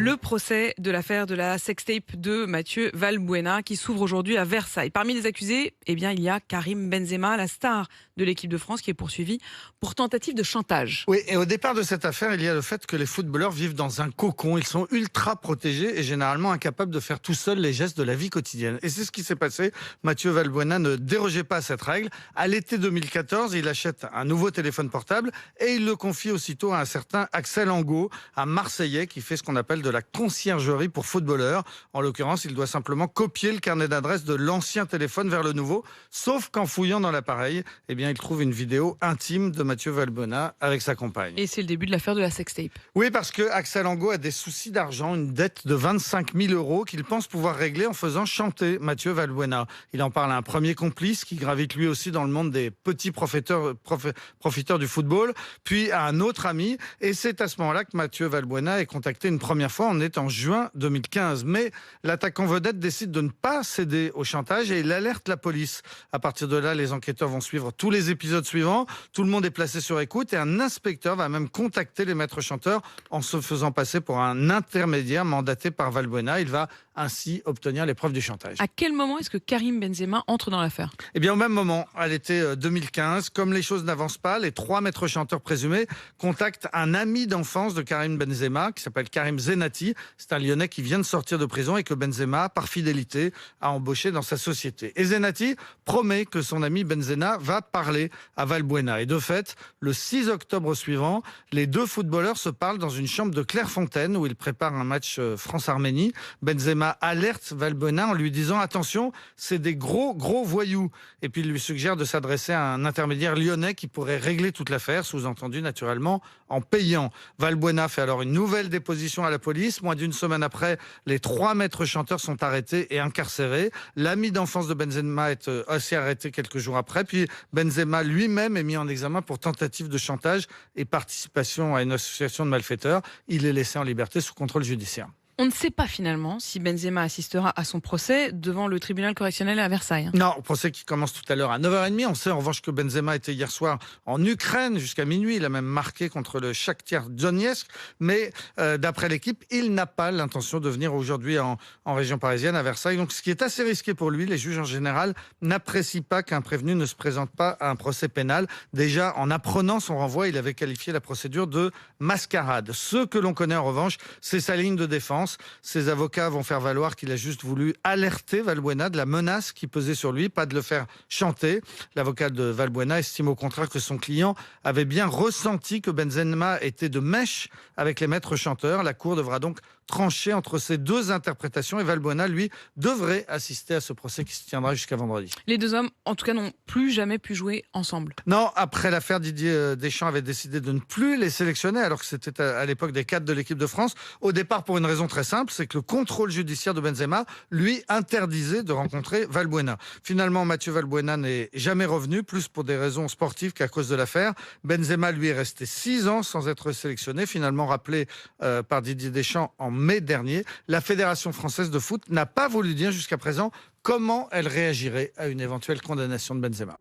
Le procès de l'affaire de la sextape de Mathieu Valbuena qui s'ouvre aujourd'hui à Versailles. Parmi les accusés, il y a Karim Benzema, la star de l'équipe de France, qui est poursuivi pour tentative de chantage. Oui, et au départ de cette affaire, il y a le fait que les footballeurs vivent dans un cocon. Ils sont ultra protégés et généralement incapables de faire tout seuls les gestes de la vie quotidienne. Et c'est ce qui s'est passé. Mathieu Valbuena ne dérogeait pas à cette règle. À l'été 2014, il achète un nouveau téléphone portable et il le confie aussitôt à un certain Axel Angot, un Marseillais qui fait ce qu'on appelle de la conciergerie pour footballeurs. En l'occurrence, il doit simplement copier le carnet d'adresse de l'ancien téléphone vers le nouveau. Sauf qu'en fouillant dans l'appareil, il trouve une vidéo intime de Mathieu Valbuena avec sa compagne. Et c'est le début de l'affaire de la sextape. Oui, parce que Axel Angot a des soucis d'argent, une dette de 25 000 € qu'il pense pouvoir régler en faisant chanter Mathieu Valbuena. Il en parle à un premier complice qui gravite lui aussi dans le monde des petits profiteurs du football, puis à un autre ami. Et c'est à ce moment-là que Mathieu Valbuena est contacté une première fois. On est en juin 2015. Mais l'attaquant vedette décide de ne pas céder au chantage et il alerte la police. À partir de là, les enquêteurs vont suivre tous les épisodes suivants. Tout le monde est placé sur écoute et un inspecteur va même contacter les maîtres chanteurs en se faisant passer pour un intermédiaire mandaté par Valbuena. Il va ainsi obtenir les preuves du chantage. À quel moment est-ce que Karim Benzema entre dans l'affaire ? Au même moment, à l'été 2015, comme les choses n'avancent pas, les 3 maîtres chanteurs présumés contactent un ami d'enfance de Karim Benzema qui s'appelle Karim Zenati. C'est un Lyonnais qui vient de sortir de prison et que Benzema, par fidélité, a embauché dans sa société. Et Zenati promet que son ami Benzema va parler à Valbuena. Et de fait, le 6 octobre suivant, les 2 footballeurs se parlent dans une chambre de Clairefontaine où ils préparent un match France-Arménie. Benzema alerte Valbuena en lui disant « Attention, c'est des gros voyous ». Et puis il lui suggère de s'adresser à un intermédiaire lyonnais qui pourrait régler toute l'affaire, sous-entendu naturellement en payant. Valbuena fait alors une nouvelle déposition à la police. Moins d'une semaine après, les 3 maîtres chanteurs sont arrêtés et incarcérés. L'ami d'enfance de Benzema est aussi arrêté quelques jours après. Puis Benzema lui-même est mis en examen pour tentative de chantage et participation à une association de malfaiteurs. Il est laissé en liberté sous contrôle judiciaire. On ne sait pas finalement si Benzema assistera à son procès devant le tribunal correctionnel à Versailles. Non, procès qui commence tout à l'heure à 9h30. On sait en revanche que Benzema était hier soir en Ukraine jusqu'à minuit. Il a même marqué contre le Shakhtar Donetsk. Mais d'après l'équipe, il n'a pas l'intention de venir aujourd'hui en région parisienne à Versailles. Donc ce qui est assez risqué pour lui, les juges en général n'apprécient pas qu'un prévenu ne se présente pas à un procès pénal. Déjà, en apprenant son renvoi, il avait qualifié la procédure de mascarade. Ce que l'on connaît en revanche, c'est sa ligne de défense. Ses avocats vont faire valoir qu'il a juste voulu alerter Valbuena de la menace qui pesait sur lui, pas de le faire chanter. L'avocat de Valbuena estime au contraire que son client avait bien ressenti que Benzema était de mèche avec les maîtres chanteurs. La cour devra donc trancher entre ces 2 interprétations et Valbuena, lui, devrait assister à ce procès qui se tiendra jusqu'à vendredi. Les 2 hommes, en tout cas, n'ont plus jamais pu jouer ensemble. Non, après l'affaire, Didier Deschamps avait décidé de ne plus les sélectionner alors que c'était à l'époque des cadres de l'équipe de France. Au départ, pour une raison très simple, c'est que le contrôle judiciaire de Benzema lui interdisait de rencontrer Valbuena. Finalement, Mathieu Valbuena n'est jamais revenu, plus pour des raisons sportives qu'à cause de l'affaire. Benzema, lui, est resté 6 ans sans être sélectionné, finalement rappelé par Didier Deschamps en mai dernier. La Fédération française de foot n'a pas voulu dire jusqu'à présent comment elle réagirait à une éventuelle condamnation de Benzema.